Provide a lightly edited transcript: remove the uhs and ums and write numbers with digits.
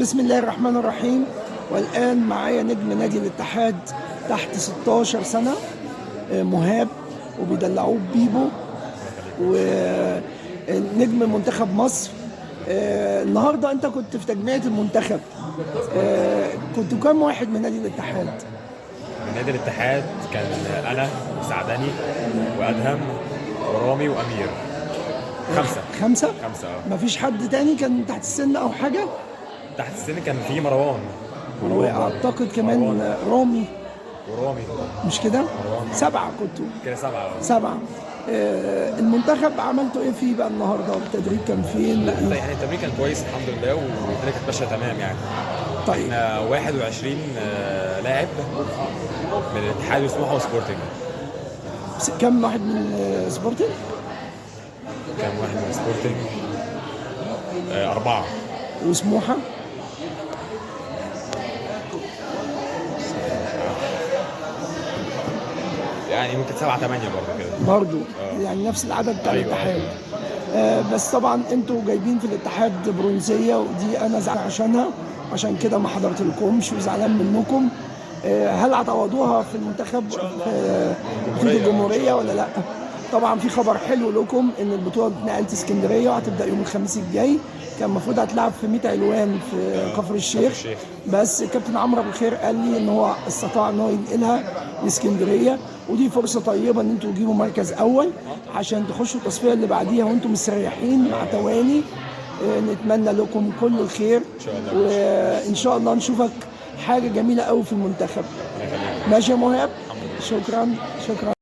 بسم الله الرحمن الرحيم. والآن معايا نجم نادي الاتحاد تحت 16 سنة، مهاب، وبيدلعوه بيبو، ونجم منتخب مصر. النهارده انت كنت في تجميعة المنتخب، كنتوا كام واحد من نادي الاتحاد؟ من نادي الاتحاد كان انا وسعدني وادهم ورامي وامير. خمسه. خمسة؟ خمسه مفيش حد تاني كان تحت السن او حاجة؟ تحت السن كان في مروان واعتقد كمان رامي، ورامي. مش كده؟ مروان. سبعة كنتوا. كده سبعه. سبعة. المنتخب عملتوا ايه فيه بقى النهارده؟ التدريب كان فين؟ لا يعني التمرين كان كويس الحمد لله، والدنيا كانت ماشيه تمام يعني. طيب، احنا 21 لاعب من الاتحاد وسموحه وسبورتنج. كم واحد من سبورتنج؟ كام واحد من سبورتنج؟ أربعة. وسموحة؟ يعني ممكن 7 8 برضه كده. برضو يعني نفس العدد بتاع أيوة. الاتحاد. بس طبعا انتوا جايبين في الاتحاد برونزيه، ودي انا زعلان عشانها، عشان كده ما حضرت لكمش وزعلان منكم. هل هتعوضوها في المنتخب في الجمهوريه ولا لا؟ طبعا في خبر حلو لكم، ان البطوله اتنقلت اسكندريه وهتبدا يوم الخميس الجاي. كان المفروض هتلعب في 100 علوان في كفر الشيخ، بس الكابتن عمرو ابو الخير قال لي ان هو استطاع ان هو ينقلها لاسكندريه، ودي فرصه طيبه ان انتوا تجيبوا مركز اول عشان تخشوا التصفيه اللي بعديها وانتم مستريحين مع تواني. نتمنى لكم كل الخير ان شاء الله، وان شاء الله نشوفك حاجه جميله قوي في المنتخب. ماشي يا مهاب، شكرا شكرا.